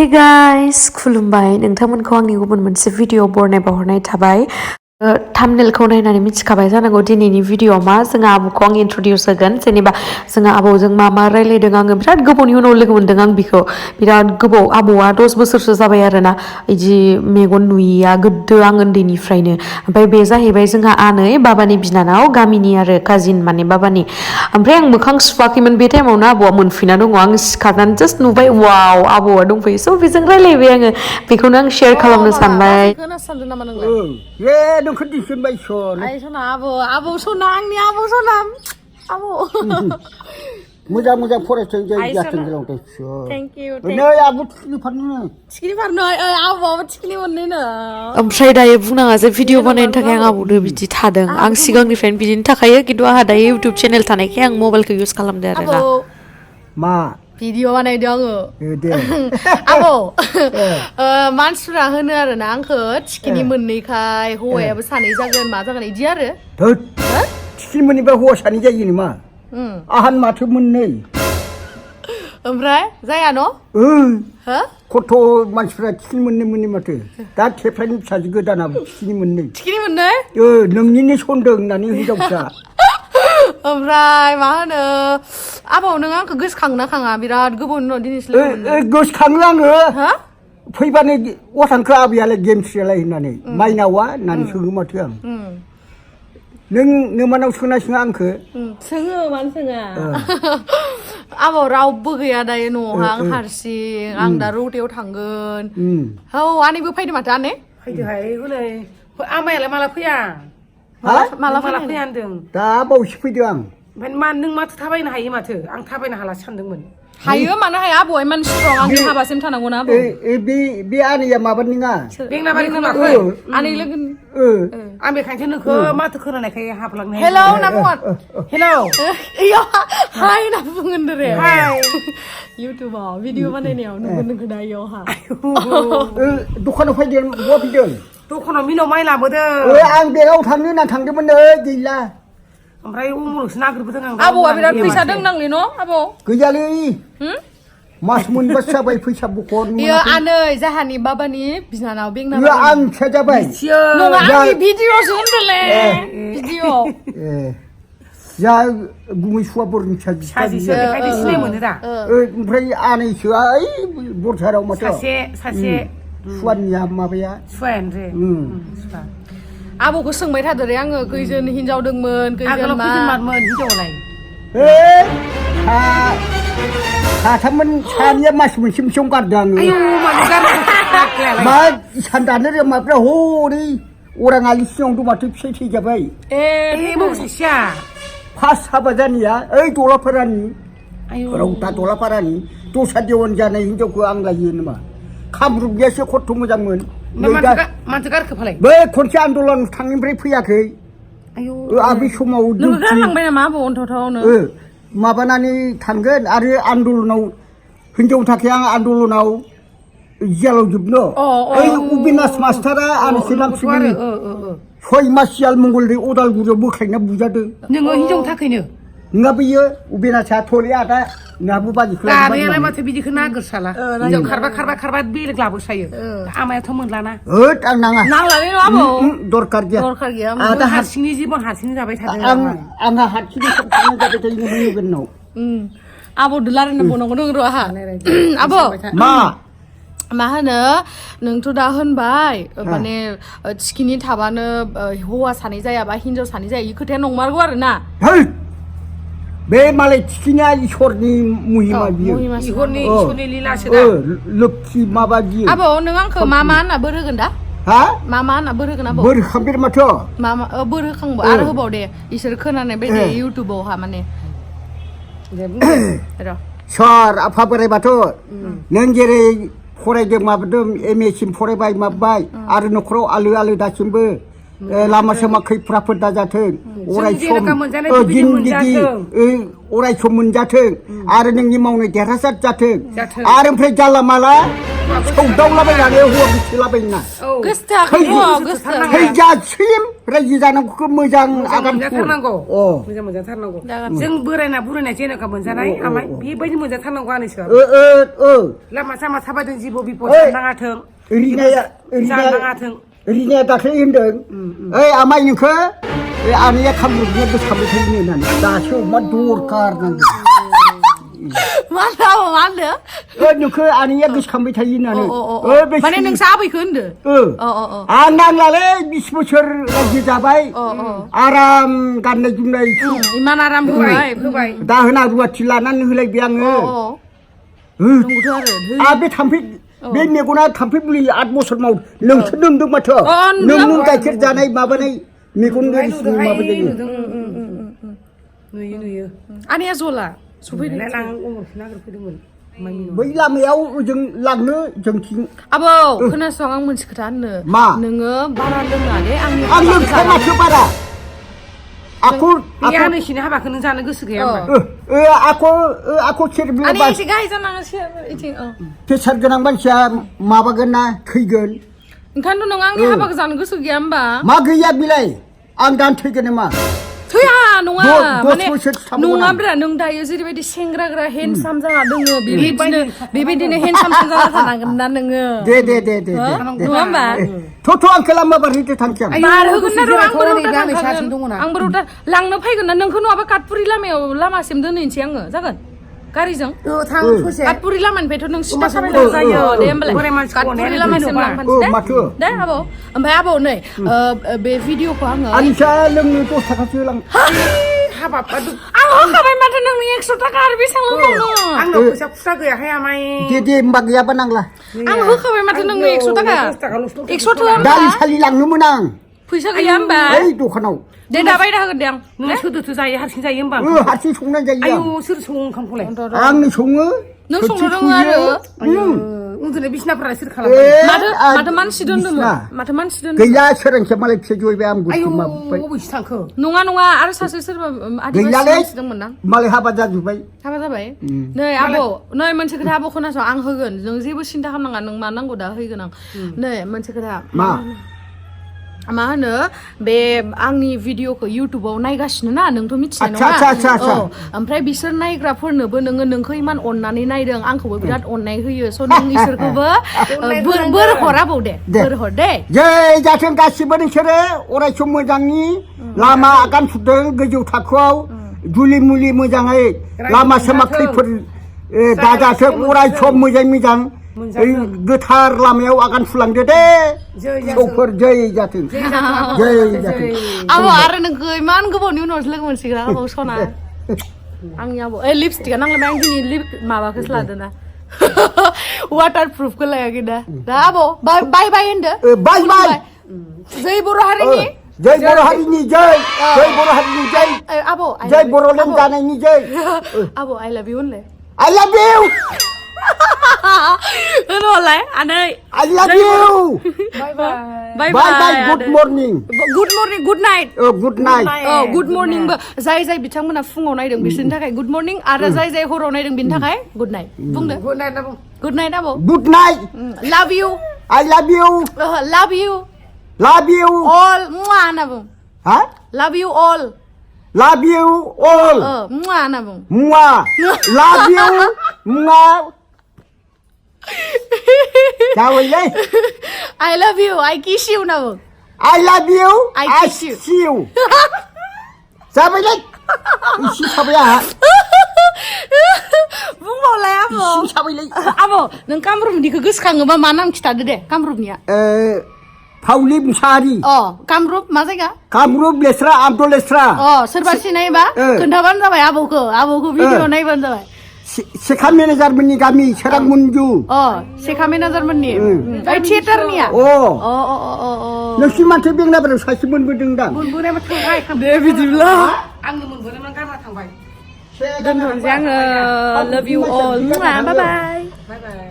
Hey guys, Khulumbai. नोंथांमोनखौ आंनि गुबुन मोनसे भिडिअ बरनाय बावहरनाय थाबाय। थाम्बनेलखौ नायनानै मिथिखाबाय जानांगौ दिनैनि भिडिअ मा जोंहा आब'खौ आं इन्ट्रडिउस होगोन जेनेबा जोंहा आबौजों मा रायलायदों आङो बिराद गोबावनि उनाव लोगो मोनदों आं बिखौ बिराद गोबाव आबौआ 10 बोसोरसो जाबाय आरोना इदि मेगन नुयिया गोदो आं उन्दैनिफ्रायनो ओमफ्राय बे जाहैबाय जोंहा आनै बाबानि बिनानाव गामिनि आरो काजिन माने बाबानि ओमफ्राय आं मोखां सुवाखैमोन बे टाइमावनो आबौआ मोनफैना दङ आं सिखारनानै जास्ट नुबाय वाव आबौआ दंफैयो स' बेजों रायलायबाय आङो बेखौनो आं शेयार खालामनो सानबाय नोंखौ दिसुनबाय सन आइ सना आबौ सना आंनि आबौ सना आबौ मोजां मोजां फरायथों जाथों गोलावथों थेंक इउ नै आबौ थिखिनि फारनो आबौ थिखिनि मोननैनो ओमफ्राय दायो बुंनाङा जे भिडिअ बानायनो थाखाय आं आबौदो बिदि थादों आं सिगांनिफ्रायनो बिदिनो थाखायो खिन्थु आंहा दायो इउटुब चेनेल थानायखाय आं मबाइलखौ इउज खालामदो आरोना मा भिडिअ बानायदों आङो दे आबौ मानसिफ्रा होनो आरोना आंखौ थिखिनि मोननैखाय हौवायाबो सानै जागोन मा जागोन इदि आरो थिखिनि मोननैबा हौवा सानै जायो नामा आहान माथो मोननै ओमफ्राय जाया न' खथ' मानसिफ्रा थिखिनि मोननै माथो दा थेफ्रानि फिसाजो गोदानाबो थिखिनि मोननै नोंनिनो सनदों होननानै हिनजावसा ओमफ्राय मा होनो आबौ नों आंखौ गोसोखांना खाङा बिराद गोबावनि उनाव दिनैसो गोसोखाङो आङो फैबानो अथांखौ आबैयालाय गेमस्रियालाय होननानै माइनावा होननानै सोङो माथो आं नों नोमानाव सोङा आंखौ सोङो मानो सोङा आबौ रावबो गैया दायो न'आवहा आं हारसिं आं दा रौतायाव थांगोन औ आनैबो फैदो माथो आनै फैदोहाय हनै आमायालाय माला फैया माला फैया होनदों दा बावैसो फैदों आं ओमफ्राय नों माथो थाबायनो हायो माथो आं थाबायनो हालासो सानदोंमोन हायो मानो हाया आबौआ इमान स्ट्रं आंनि हाबासिम थानांगौ ना आबौ बे आनैया माबानि नङा बेंनाबारि आनै लोगो आं बेखायनोसो नोंखौ माथो खोनानायखाय हाबलांनो हेलौ ना बुङा हेलौ हाय ना बुङोन रे हाय इउटुबाव भिडिअ बानायनायाव नोंखौ दा इयावहा दखानाव फैदों बहा फैदों दखानाव मिनाव माइ लाबोदों आं बेगाव थांनो होनना थांदोंमोन नै गैला ओमफ्राय उमुलसो नागिरबोदों आं आबौआ बिराद फैसा दोंनांलै न' आबौ गैयालै मास मोनबासो जाबाय फैसा बखर बेयो आनै जाहानि बाबानि बिनानाव बेंना आं फिसा जाबाय नङा आंनि भिडिअसो होनदोंलै भिडिअ जा गुमै सुवा बरनि फिसाजिसो बेखायनो सिनाय मोनो दा ओमफ्राय आनैसो ओइ बरथाराव माथो सासे सुवानिया माबाया सुवायानो रे आबौखौ सोंबाय थादो रे आङो खैजोन हिनजाव दंमोन खैजोन मामोन हिनजावालाय साथाममोन सानैया मास मोनसेयाव गारदों आङो मा इसान दानो रोङाफ्रा हरै अरां आलि सिङाव दं माथो फिसाइ थैजाबाय सासेया फार्स्ट हाबा जानाया ओइ दलापारानि रौता दलापारानि दस्रा देवान जानाय हिनजावखौ आं लायो नामा खामरुपनियासो खथ' मोजांमोन मानसि गारखो फालाय बै खनसे आन्दलन थांनिफ्राय फैयाखै आं बे समाव गारलांबाय नामा आबौ अन्थावनो माबानानै थांगोन आरो आन्दलनाव हिनजावनि थाखाय आं आन्दलनाव जेलाव जोबनो ओइ अबिनाश मास्टारा आंसो नामसिमोन 6 मास सियाल मंगलदै अदालगुरियाव बोख्लायना बुजादों नोङो हिनजावनि थाखायनो नङा बेयो अबिनाशा थले आदा नोंहाबो बाजिखौ लानायालाय माथो बिदिखौ नागिरसाला हिनजाव खारबा बेलेग लाबोसायो आमायाथ' मोनलाना आं नाङा नांलालै न' आबौ दरखार गैया आदा हारसिंनि जिबन हारसिं जाबाय थादों आंहा हारसिंनि जाबाय थायो नोंनाव आबौ दुलारायनो बनांगौ दं र' आहा आबौ मा होनो नोंथ' दा होनबाय माने थिखिनि थाबानो हौवा सानै जायाबा हिनजाव सानै जाया इ खोथाया नंमारगौ आरो ना बे मालाय थिखिनिया इसोरनि महिमा बियो इसोरनि लीलासो दा लोक्षि माबा बियो आबौ नों आंखौ मा होनना बोर होगोन दा मा होनना बोर होगोन आबौ बोर होखांबाय माथो बोर होखांबो आरो होबाव दे इसोर खोनानाय बायदि इउटुबावहा माने सोर आफा बोराइ बाथौ नों जेरै फरायदों माबादों MA सिम फरायबाय माबाय आरो न'खराव आलो दासिमबो लामा सामा खैफोद दाजाथों अराय सम जिन्दगि अराय सम मोनजाथों आरो नोंनि मावनाय देरहासार जाथों आरो ओमफ्राय जाला माला सौदावलाबायनानै हौवा गोसोलाबायना थैजासिम रायजो जानांगौखौ मोजां आगान मोजांथारनांगौ मोजां मोजांथारनांगौ जों बोरायना बुरायना जेनेका मोनजानाय आमाय बेबायदि मोनजाथारनांगौ आंनिसो लामा सामा थाबायदों जेबो बिपद जानाङाथों रिनाया दाख्लै होनदों ओइ आमाय नोंखौ आनैया खामरुपनिया गोसोखांबाय थायो होननानै दासो मा दरखार नांगौ नोंखौ आनैया गोसोखांबाय थायो होननानै माने नोंसो आबैखौ होनदो आं नांलालै 20 बोसोर रायजो जाबाय आराम गाननाय जोमनाय इमान आराम होबाय दाहोना रुवाथि लानानै होलायबाय आङो बे थाम्फै बे मेगना थाम्फै मुलि 8 बोसोर माव नोंसो नोंदों माथो नों गाइखेर जानाय माबानाय मेगन गाज्रि माबा जायो नुयो आनैया जला सफैदों बै लामायाव जों लांनो जोंथिं आबौ खोनासं आं मोनसे खोथा होननो नोङो बारा लोङाले आं लोंखाया माथो बारा आंनिसिनो हाबाखौ नों जानो गोसो गैया प्रेसार गोनां मानसिया माबागोन ना थैगोन ओंखायनोथ' नों आंनि हाबाखौ जानो गोसो गैया होमबा मा गैया बिलाय आं दान थैगोन नामा थैया नङा माने नङाब्रा नों दायो जेरैबायदि सेंग्राग्रा हेन्डसाम जाना दोङो बेबायदिनो हेन्डसाम जाना थानांगोन ना नोङो दे नङा होमबा थ' आंखौ लामा बारहैदो थांखिया बारहोगोन ना आंबो रौता लांनो फैगोन ना नोंखौ नङाबा काटपुरि लामासिम दोनहैनोसै आङो जागोन गारिजों काटपुरि लामानिफ्रायथ' नों सिदा साबायना जायो दे होमबालाय काटपुरि लामासिम लांफानोसै दे आबौ ओमफ्राय आबौ नै बे भिडिअखौ आङो आनिसा लोंनो 10 थाखासो लां हाबाब आं होखाबाय माथो नोंनि 100 थाखा आरो बेसेबां लोंनांगौ आंनाव फैसा खुस्रा गैयाहाय आमाय दे होमबा गैयाबा नांला आं होखाबाय माथो नोंनो 100 थाखा 100 थोआ दालि सालि लांनोमोन आं फैसा गैया होमबा ओइ दखानाव दे दाबायदा होगोन दे आं नों सोरदोथो जायो हारसिं जायो होमबा हारसिं संनानै जायो आयौ सोर सङो ओंखामखौलाय आंनो सङो नों संनो रोङो आरो उन्दुनाय बिसिनाफोरा सोर खालामो माथो मानसि दोन्दोंमोन माथो मानसि दोन्दों गैया सोरांसे मालाय फिसा जयबाय आं गुसु माबाय बबेसो थांखो नङा आरो सासे सोरबा आदिबासि दंमोन ना मालाय हाबा जाजोब्बाय हाबा जाबाय नै आबौ नै मोनसे खोथा आबौ खोनासं आं होगोन नों जेबो सिन्था खालामनाङा नों मा नांगौ दा होगोन आं नै मोनसे खोथा मा होनो बे आंनि भिडिअखौ इउटुबाव नायगासिनो ना नोंथ' मिथिनाय नङा ओमफ्राय बिसोर नायग्राफोरनोबो नोंखौ इमान अननानै नायदों आंखौबो बिराद अननाय होयो स' नों इसोरखौबो बोर हर आबौ दे बोर हर दे जै जाथों गासिबो नोंसोरो अरायसम मोजांनि लामा आगान सुरदों गोजौ थाखोआव जुलि मुलि मोजाङै लामा सामा खैफोद दाजाथों अरायसम मोजां गोथार लामायाव आगान सुरलांदो दे फिसौफोर जै जाथों आबौ आरो नोंखौ इमान गोबावनि उनावसो लोगो मोनसिगोन आबौ सना आंनि आबौ लिपस्टिकआ नांलाय आं दिनै माबाखौसो लादों ना वाटार प्रुफखौ लायाखै दा आबौ बाय होनदो बाय जै बर' हारिनि जय बर' हारिनि जय बर' हारिनि जय आबौ जय बर'लेण्ड जानायनि जय आबौ आइ लाभ इउ होनलाय आइ लाभ इउ होनलाय आनै I love you. Bye. Good morning. Good night. Good night. Good morning. जाय बिथांमोना फुङाव नायदों बिसोरनि थाखाय गुड मर्निं आरो जाय हराव नायदों बिनि थाखाय गुड नाइट बुंदो गुड नाइट आबौ गुड नाइट लाभ U I love you. Love you all mwna होनना बुं love you all mwna होनना बुं mwna love you mwna जावैलै I love you I kiss you होनना बुं I love you I kiss you जाबायलै इसे थाबाय आंहा बुंबावलाय आबौ इसे थाबायलै आबौ नों कामरुपनिखौ गोसोखाङोबा मा नाम खिथादो दे कामरुपनिया फावलि मुसाहारि कामरुप मा जायगा कामरुप लेस्रा आब्दुल लेस्रा सोरबा सिनायबा खोन्थाबानो जाबाय आबौखौ भिडिअ नायबानो जाबाय सेखा मेनेजारमोननि गामि सोरां मन्जु सेखा मेनेजारमोननि थियेटारनिया नोंसोर माथो बेंनाबारियाव सासे मोनबोदों दा मोनबोनायबा थांबाय दे बिदिब्ला आंनो मोनबोनायमोन गारना थांबाय दोनथ'नोसै आङो लाभ इउ अल बाय बाय